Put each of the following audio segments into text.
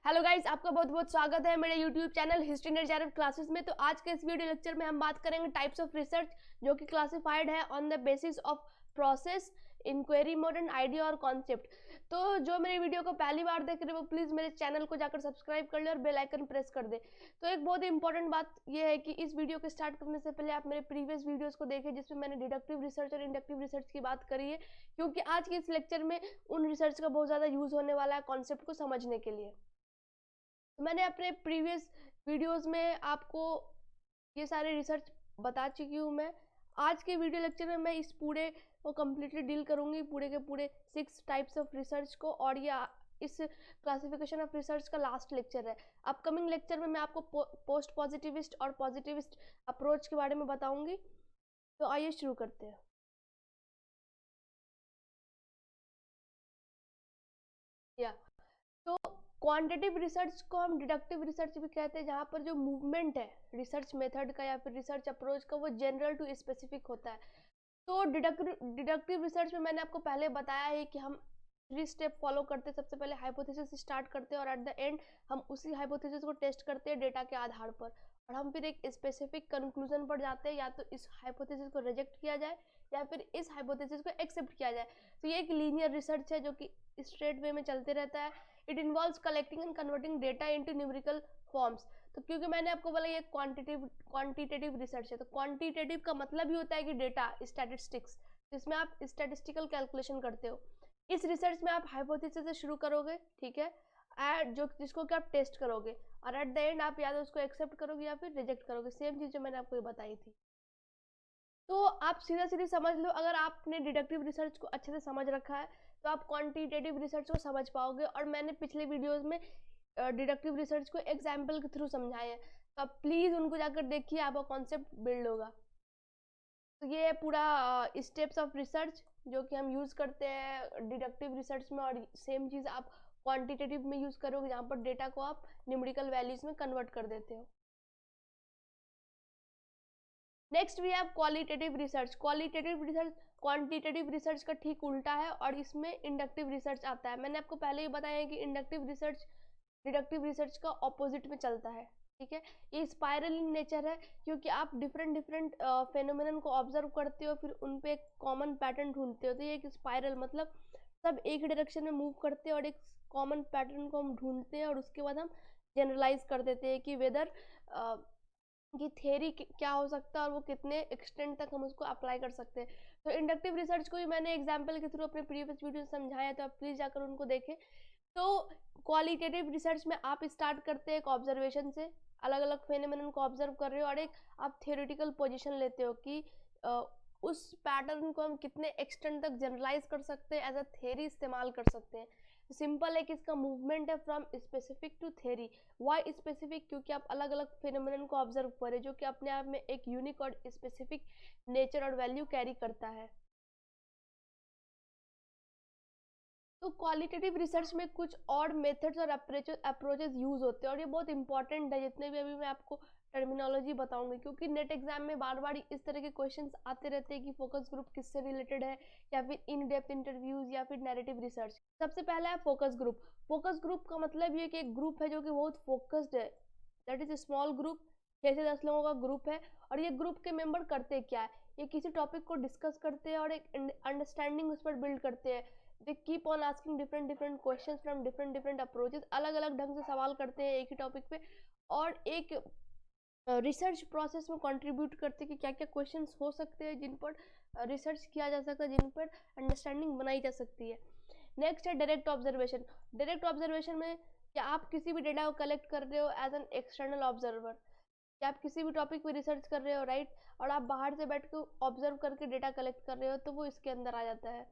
Hello guys, आपका बहुत बहुत स्वागत है मेरे यूट्यूब चैनल हिस्ट्री नर्जरफ क्लासेस में। तो आज के इस वीडियो लेक्चर में हम बात करेंगे टाइप्स ऑफ रिसर्च जो कि क्लासिफाइड है on the basis of process, inquiry mode and idea और कॉन्सेप्ट। तो जो मेरे वीडियो को पहली बार देख रहे हो वो प्लीज़ मेरे चैनल को जाकर सब्सक्राइब कर ले और बेल आइकन प्रेस कर दे। तो एक बहुत ही इंपॉर्टेंट बात यह है कि इस वीडियो को स्टार्ट करने से पहले आप मेरे प्रीवियस वीडियोज़ को देखें जिसमें मैंने डिडक्टिव रिसर्च और इंडक्टिव रिसर्च की बात करी है, क्योंकि आज के इस लेक्चर में उन रिसर्च का बहुत ज़्यादा यूज़ होने वाला है कॉन्सेप्ट को समझने के लिए। मैंने अपने प्रीवियस वीडियोस में आपको ये सारे रिसर्च बता चुकी हूँ। मैं आज के वीडियो लेक्चर में मैं इस पूरे को कम्प्लीटली डील करूँगी, पूरे के पूरे 6 टाइप्स ऑफ रिसर्च को, और ये इस क्लासिफिकेशन ऑफ रिसर्च का लास्ट लेक्चर है। अपकमिंग लेक्चर में मैं आपको पोस्ट पॉजिटिविस्ट और पॉजिटिविस्ट अप्रोच के बारे में बताऊँगी। तो आइए शुरू करते हैं। या तो क्वांटिटिव रिसर्च को हम डिडक्टिव रिसर्च भी कहते हैं, जहाँ पर जो मूवमेंट है रिसर्च मेथड का या फिर रिसर्च अप्रोच का वो जनरल टू स्पेसिफिक होता है। तो डिडक्टिव रिसर्च में मैंने आपको पहले बताया है कि हम 3 स्टेप फॉलो करते हैं। सबसे पहले हाइपोथेसिस स्टार्ट करते हैं और एट द एंड हम उसी हाइपोथेसिस को टेस्ट करते हैं डेटा के आधार पर, और हम फिर एक स्पेसिफिक कंक्लूजन पर जाते हैं, या तो इस हाइपोथेसिस को रिजेक्ट किया जाए या फिर इस हाइपोथेसिस को एक्सेप्ट किया जाए। तो ये एक लीनियर रिसर्च है जो कि स्ट्रेट वे में चलते रहता है। It involves collecting and converting data into numerical forms. तो क्योंकि मैंने आपको बोला ये क्वांटिटेटिव रिसर्च है, तो क्वांटिटेटिव का मतलब ही होता है कि डेटा स्टैटिस्टिक्स, जिसमें आप स्टैटिस्टिकल कैलकुलेशन करते हो। इस रिसर्च में आप हाइपोथेसिस से शुरू करोगे, ठीक है, जो जिसको कि आप टेस्ट करोगे, और एट द एंड आप या तो उसको एक्सेप्ट करोगे या फिर रिजेक्ट करोगे। सेम चीज़ जो मैंने आपको ये बताई थी। तो आप सीधा सीधी समझ लो, अगर आपने डिडक्टिव रिसर्च को अच्छे से समझ रखा है तो आप क्वांटिटेटिव रिसर्च को समझ पाओगे। और मैंने पिछले वीडियोस में डिडक्टिव रिसर्च को एग्जाम्पल के थ्रू समझाया है, तो आप प्लीज़ उनको जाकर देखिए, आपका कॉन्सेप्ट बिल्ड होगा। तो ये पूरा स्टेप्स ऑफ रिसर्च जो कि हम यूज़ करते हैं डिडक्टिव रिसर्च में, और सेम चीज़ आप क्वांटिटेटिव में यूज़ करोगे जहाँ पर डेटा को आप न्यूमेरिकल वैल्यूज़ में कन्वर्ट कर देते हो। Next we have qualitative research. Qualitative research quantitative research का ठीक उल्टा है, और इसमें इंडक्टिव रिसर्च आता है। मैंने आपको पहले ही बताया है कि इंडक्टिव रिसर्च डिडक्टिव रिसर्च का ऑपोजिट में चलता है, ठीक है। ये स्पाइरल इन नेचर है, क्योंकि आप डिफरेंट डिफरेंट फेनोमेनन को ऑब्जर्व करते हो, फिर उन पे एक कॉमन पैटर्न ढूंढते हो। तो ये एक स्पाइरल मतलब सब एक ही डायरेक्शन में मूव करते हैं और एक कॉमन पैटर्न को हम ढूंढते हैं, और उसके बाद हम जनरलाइज कर देते हैं कि वेदर कि थ्योरी क्या हो सकता है और वो कितने एक्सटेंड तक हम उसको अप्लाई कर सकते हैं। तो इंडक्टिव रिसर्च को भी मैंने एग्जाम्पल के थ्रू अपने प्रीवियस वीडियो में समझाया, तो आप प्लीज़ जाकर उनको देखें। तो क्वालिटेटिव रिसर्च में आप स्टार्ट करते हैं एक ऑब्जर्वेशन से, अलग अलग फेनोमेनन को ऑब्जर्व कर रहे हो, और एक आप थियोरेटिकल पोजीशन लेते हो कि उस पैटर्न को हम कितने एक्सटेंड तक जनरलाइज कर सकते हैं, एज अ थ्योरी इस्तेमाल कर सकते हैं। सिंपल है कि इसका मूवमेंट है from specific to theory. Why specific? क्योंकि आप अलग अलग फेनोमेनन को ऑब्जर्व करें जो कि अपने आप में एक यूनिक और स्पेसिफिक नेचर और वैल्यू कैरी करता है। तो क्वालिटेटिव रिसर्च में कुछ और मेथड्स और अप्रोचेस यूज होते हैं, और ये बहुत इंपॉर्टेंट है जितने भी अभी मैं आपको टर्मिनोलॉजी बताऊंगी, क्योंकि नेट एग्जाम में बार बार इस तरह के क्वेश्चंस आते रहते हैं कि फोकस ग्रुप किससे रिलेटेड है, या फिर इन डेप्थ इंटरव्यूज, या फिर नैरेटिव रिसर्च। सबसे पहला है फोकस ग्रुप। फोकस ग्रुप का मतलब ये कि एक ग्रुप है जो कि बहुत फोकस्ड है, दैट इज स्मॉल ग्रुप, 6 से 10 लोगों का ग्रुप है। और ये ग्रुप के मेंबर करते क्या है, ये किसी टॉपिक को डिस्कस करते हैं और एक अंडरस्टैंडिंग उस पर बिल्ड करते हैं। They keep on asking different different questions from different different approaches, अलग अलग ढंग से सवाल करते हैं एक ही टॉपिक पे, और एक रिसर्च प्रोसेस में कंट्रीब्यूट करते हैं कि क्या क्या क्वेश्चंस हो सकते हैं जिन पर रिसर्च किया जा सकता है, जिन पर अंडरस्टैंडिंग बनाई जा सकती है। नेक्स्ट है डायरेक्ट ऑब्जर्वेशन। डायरेक्ट ऑब्जर्वेशन में क्या आप किसी भी डेटा को कलेक्ट कर रहे हो एज एन एक्सटर्नल ऑब्जर्वर, कि आप किसी भी टॉपिक पे रिसर्च कर रहे हो, राइट, और आप बाहर से बैठ के ऑब्जर्व करके डेटा कलेक्ट कर रहे हो, तो वो इसके अंदर आ जाता है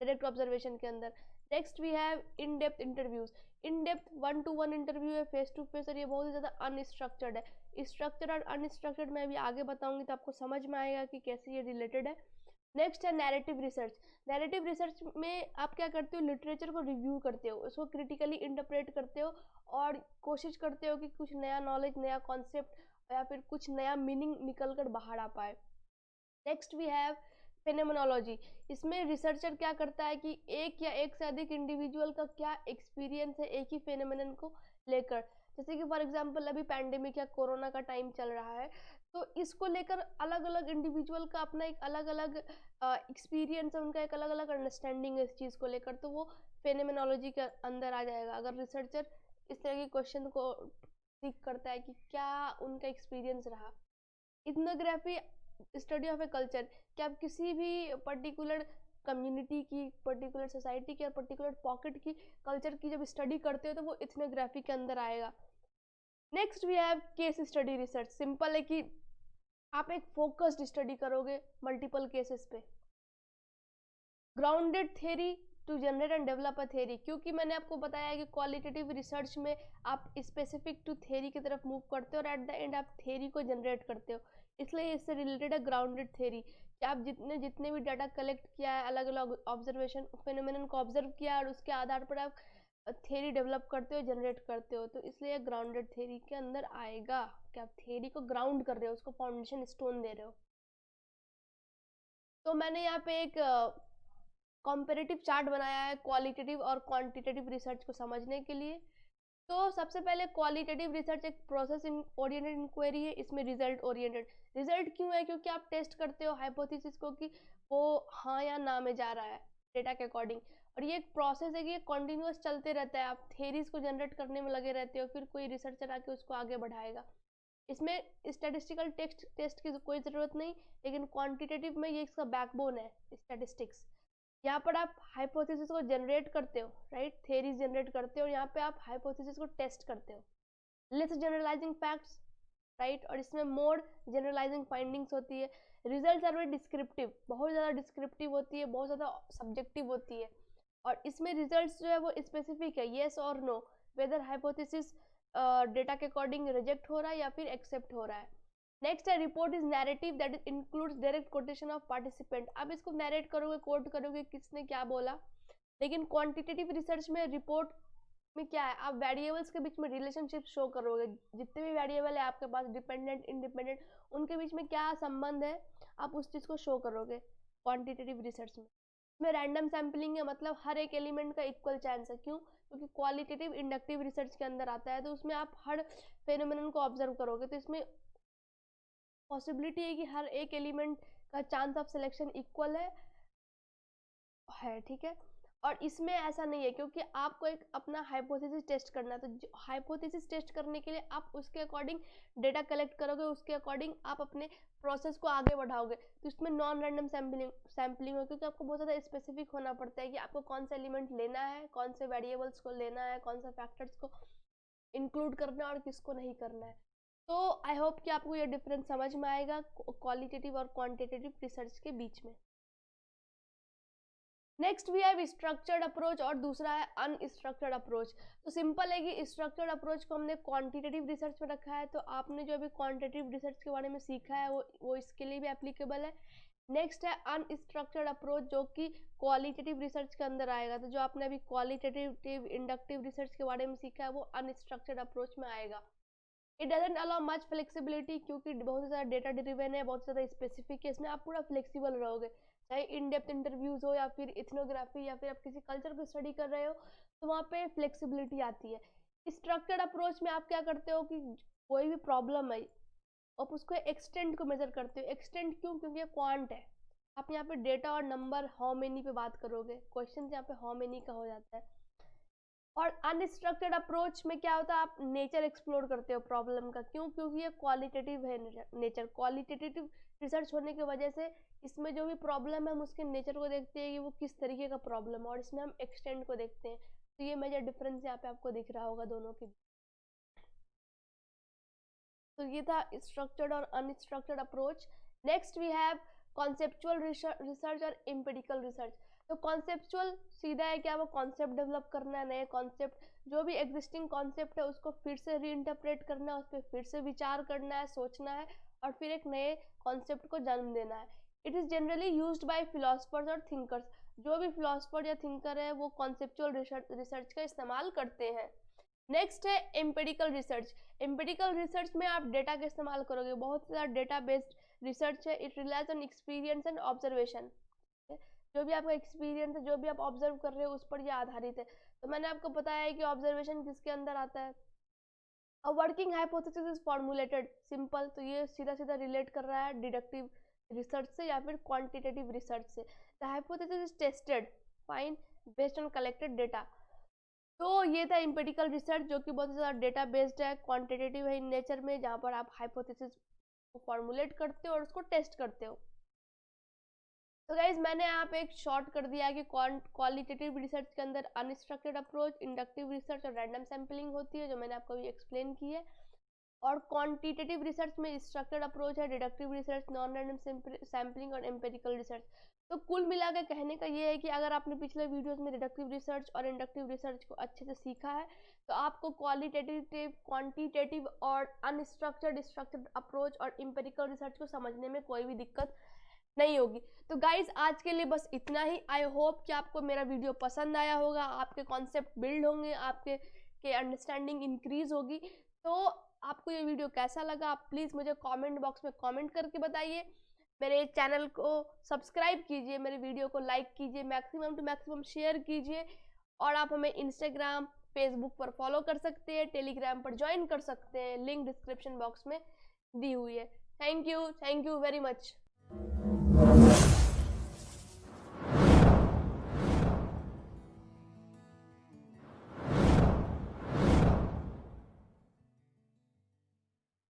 डायरेक्ट ऑब्जर्वेशन के अंदर। Next we have in depth interviews. In depth 1-to-1 interview है, फेस टू फेस, और ये बहुत ही ज़्यादा अनस्ट्रक्चर्ड है। स्ट्रक्चर्ड और अनस्ट्रक्चर्ड मैं अभी आगे बताऊंगी तो आपको समझ में आएगा कि कैसे ये रिलेटेड है। नेक्स्ट है नैरेटिव रिसर्च। नैरेटिव रिसर्च में आप क्या करते हो, लिटरेचर को रिव्यू करते हो, उसको क्रिटिकली इंटरप्रेट करते हो, और कोशिश करते हो कि कुछ नया नॉलेज, नया कॉन्सेप्ट या फिर कुछ नया मीनिंग निकल कर बाहर आ पाए। Next we have phenomenology. इसमें रिसर्चर क्या करता है कि एक या एक से अधिक इंडिविजुअल का क्या एक्सपीरियंस है एक ही फेनोमेनन को लेकर, जैसे कि फॉर एग्जांपल अभी पैंडेमिक या कोरोना का टाइम चल रहा है, तो इसको लेकर अलग अलग इंडिविजुअल का अपना एक अलग अलग एक्सपीरियंस है, उनका एक अलग अलग अंडरस्टैंडिंग है इस चीज़ को लेकर, तो वो फेनोमेनोलॉजी के अंदर आ जाएगा। अगर रिसर्चर इस तरह के क्वेश्चन को सीख करता है कि क्या उनका एक्सपीरियंस रहा। Ethnography study of a culture, कि आप किसी भी पर्टिकुलर कम्युनिटी की, पर्टिकुलर सोसाइटी की और पर्टिकुलर पॉकेट की कल्चर की जब स्टडी करते हो तो वो इथनोग्राफी के अंदर आएगा। Next we have case study research. Simple है कि आप एक फोकस्ड स्टडी करोगे मल्टीपल केसेस पे। Grounded theory to generate and develop a theory, क्योंकि मैंने आपको बताया है कि क्वालिटेटिव रिसर्च में आप स्पेसिफिक टू थ्योरी की तरफ मूव करते हो और एट द एंड आप थ्योरी को जनरेट करते हो, इसलिए इससे रिलेटेड है ग्राउंडेड थ्योरी, कि आप जितने भी डाटा कलेक्ट किया है, अलग अलग ऑब्जर्वेशन फेनोमेनन को ऑब्जर्व किया और उसके आधार पर आप थ्योरी डेवलप करते हो, जनरेट करते हो, तो इसलिए ग्राउंडेड थ्योरी के अंदर आएगा कि आप थ्योरी को ग्राउंड कर रहे हो, उसको फाउंडेशन स्टोन दे रहे हो। तो मैंने यहाँ पे एक कॉम्पेरेटिव चार्ट बनाया है क्वालिटेटिव और क्वांटिटेटिव रिसर्च को समझने के लिए। तो सबसे पहले क्वालिटेटिव रिसर्च एक प्रोसेस ओरिएंटेड इंक्वायरी है, इसमें रिजल्ट ओरिएंटेड। रिजल्ट क्यों है? क्योंकि आप टेस्ट करते हो हाइपोथेसिस को कि वो हाँ या ना में जा रहा है डेटा के अकॉर्डिंग, और ये एक प्रोसेस है कि ये कॉन्टिन्यूस चलते रहता है, आप थेरीज को जनरेट करने में लगे रहते हो, फिर कोई रिसर्चर आके उसको आगे बढ़ाएगा। इसमें स्टैटिस्टिकल टेस्ट की कोई ज़रूरत नहीं, लेकिन क्वांटिटेटिव में ये इसका बैकबोन है स्टैटिस्टिक्स। यहाँ पर आप हाइपोथेसिस को जनरेट करते हो, राइट, थ्योरीज जनरेट करते हो, यहाँ पे आप हाइपोथेसिस को टेस्ट करते हो। लेस जनरलाइजिंग फैक्ट्स, राइट, और इसमें मोर जनरलाइजिंग फाइंडिंग्स होती है। रिजल्ट्स आर वेरी डिस्क्रिप्टिव, बहुत ज़्यादा डिस्क्रिप्टिव होती है, बहुत ज़्यादा सब्जेक्टिव होती है, और इसमें रिजल्ट्स जो है वो स्पेसिफिक है, येस और नो, वेदर हाइपोथेसिस डेटा के अकॉर्डिंग रिजेक्ट हो रहा है या फिर एक्सेप्ट हो रहा है। नेक्स्ट है report is narrative that is includes direct quotation of participant. अब इसको नैरेट करोगे, कोट करोगे किसने क्या बोला, लेकिन क्वांटिटेटिव रिसर्च में रिपोर्ट में क्या है, आप वेरिएबल्स के बीच में रिलेशनशिप शो करोगे, जितने भी वेरिएबल है आपके पास, डिपेंडेंट इंडिपेंडेंट, उनके बीच में क्या संबंध है, आप उस चीज़ को शो करोगे क्वांटिटेटिव रिसर्च में। इसमें रैंडम सैम्पलिंग है, मतलब हर एक एलिमेंट का इक्वल चांस है। क्यों? क्योंकि क्वालिटेटिव इंडक्टिव रिसर्च के अंदर आता है, तो उसमें आप हर फेनोमेनन को ऑब्जर्व करोगे, तो इसमें पॉसिबिलिटी है कि हर एक एलिमेंट का चांस ऑफ सिलेक्शन इक्वल है, ठीक है। और इसमें ऐसा नहीं है, क्योंकि आपको एक अपना हाइपोथेसिस टेस्ट करना है, तो हाइपोथेसिस टेस्ट करने के लिए आप उसके अकॉर्डिंग डेटा कलेक्ट करोगे, उसके अकॉर्डिंग आप अपने प्रोसेस को आगे बढ़ाओगे, तो इसमें नॉन रैंडम सैम्पलिंग हो, क्योंकि आपको बहुत ज़्यादा स्पेसिफिक होना पड़ता है कि आपको कौन सा एलिमेंट लेना है, कौन से वेरिएबल्स को लेना है, कौन सा फैक्टर्स को इंक्लूड करना है और किसको नहीं करना है। तो आई होप कि आपको ये डिफरेंस समझ में आएगा क्वालिटेटिव और क्वांटिटेटिव रिसर्च के बीच में। Next we have structured approach और दूसरा है अनस्ट्रक्चर्ड अप्रोच। तो सिंपल है कि स्ट्रक्चर्ड अप्रोच को हमने क्वांटिटेटिव रिसर्च में रखा है, तो आपने जो अभी क्वांटिटेटिव रिसर्च के बारे में सीखा है वो इसके लिए भी एप्लीकेबल है। नेक्स्ट है अनस्ट्रक्चर्ड अप्रोच, जो कि क्वालिटेटिव रिसर्च के अंदर आएगा, तो जो आपने अभी क्वालिटेटिव इंडक्टिव रिसर्च के बारे में सीखा है वो अनस्ट्रक्चर्ड अप्रोच में आएगा। It doesn't allow much flexibility, क्योंकि बहुत ज़्यादा डेटा ड्रिवन है, बहुत ज़्यादा स्पेसिफिक है, इसमें आप पूरा फ्लेक्सिबल रहोगे, चाहे इन डेप्थ इंटरव्यूज हो या फिर इथनोग्राफी या फिर आप किसी कल्चर को स्टडी कर रहे हो, तो वहाँ पे फ्लेक्सिबिलिटी आती है। स्ट्रक्चर्ड अप्रोच में आप क्या करते हो कि कोई भी प्रॉब्लम है आप उसको एक्सटेंट को मेजर करते हो। एक्सटेंट क्यों? क्योंकि ये क्वांट है, आप यहाँ पे डेटा और नंबर हाउ मेनी पे बात करोगे, क्वेश्चन यहाँ पे हाउ मेनी का हो जाता है। और अनस्ट्रक्चर्ड अप्रोच में क्या होता है, आप नेचर एक्सप्लोर करते हो प्रॉब्लम का। क्यों? क्योंकि ये क्वालिटेटिव है नेचर, क्वालिटेटिव रिसर्च होने की वजह से इसमें जो भी प्रॉब्लम है हम उसके नेचर को देखते हैं कि वो किस तरीके का प्रॉब्लम है, और इसमें हम एक्सटेंड को देखते हैं। तो ये मेजर डिफरेंस यहाँ पे आपको दिख रहा होगा दोनों के। तो ये था स्ट्रक्चर्ड और unstructured approach. Next we have conceptual research और एम्पिरिकल रिसर्च। तो कॉन्सेप्चुअल सीधा है, क्या वो कॉन्सेप्ट डेवलप करना है, नए कॉन्सेप्ट, जो भी एग्जिस्टिंग कॉन्सेप्ट है उसको फिर से रीइंटरप्रेट करना है, उस पर फिर से विचार करना है, सोचना है, और फिर एक नए कॉन्सेप्ट को जन्म देना है। It is generally used by philosophers और थिंकर्स। जो भी फिलोसफर या थिंकर है वो कॉन्सेप्चुअल रिसर्च का इस्तेमाल करते हैं। नेक्स्ट है एम्पिरिकल रिसर्च। एम्पिरिकल रिसर्च में आप डेटा का इस्तेमाल करोगे, बहुत सारा डेटा बेस्ड रिसर्च है। It relies on experience and observation, जो भी आपका एक्सपीरियंस है, जो भी आप ऑब्जर्व कर रहे हो उस पर ये आधारित है। तो मैंने आपको बताया है कि ऑब्जर्वेशन किसके अंदर आता है, a working hypothesis is formulated, simple, तो ये सीधा सीधा रिलेट कर रहा है डिडक्टिव रिसर्च से या फिर क्वांटिटेटिव रिसर्च से। The hypothesis is tested, fine, based on collected data. तो ये था एम्पिरिकल रिसर्च जो कि बहुत ज़्यादा डेटा बेस्ड है, क्वांटिटेटिव है इन नेचर में, जहाँ पर आप हाइपोथेसिस को फॉर्मुलेट करते हो और उसको टेस्ट करते हो। तो गाइज मैंने यहाँ पे एक शॉर्ट कर दिया है कि क्वालिटेटिव रिसर्च के अंदर अनस्ट्रक्चर्ड अप्रोच, इंडक्टिव रिसर्च और रैंडम सैम्पलिंग होती है, जो मैंने आपको अभी एक्सप्लेन की है। और क्वांटिटेटिव रिसर्च में स्ट्रक्चर्ड अप्रोच है, deductive research, non random sampling और एम्पिरिकल रिसर्च। तो कुल मिला के कहने का ये है कि अगर आपने पिछले वीडियोस में डिडक्टिव रिसर्च और इंडक्टिव रिसर्च को अच्छे से सीखा है तो आपको क्वालिटेटिव, क्वांटिटेटिव और अनस्ट्रक्चर्ड, स्ट्रक्चर्ड अप्रोच और एम्पिरिकल रिसर्च को समझने में कोई भी दिक्कत नहीं होगी। तो गाइज आज के लिए बस इतना ही। आई होप कि आपको मेरा वीडियो पसंद आया होगा, आपके कॉन्सेप्ट बिल्ड होंगे, आपके अंडरस्टैंडिंग इंक्रीज होगी। तो आपको ये वीडियो कैसा लगा आप प्लीज़ मुझे कमेंट बॉक्स में कमेंट करके बताइए। मेरे चैनल को सब्सक्राइब कीजिए, मेरे वीडियो को लाइक कीजिए, मैक्सिमम टू मैक्सिमम शेयर कीजिए। और आप हमें इंस्टाग्राम, फेसबुक पर फॉलो कर सकते हैं, टेलीग्राम पर ज्वाइन कर सकते हैं, लिंक डिस्क्रिप्शन बॉक्स में दी हुई है। Thank you very much.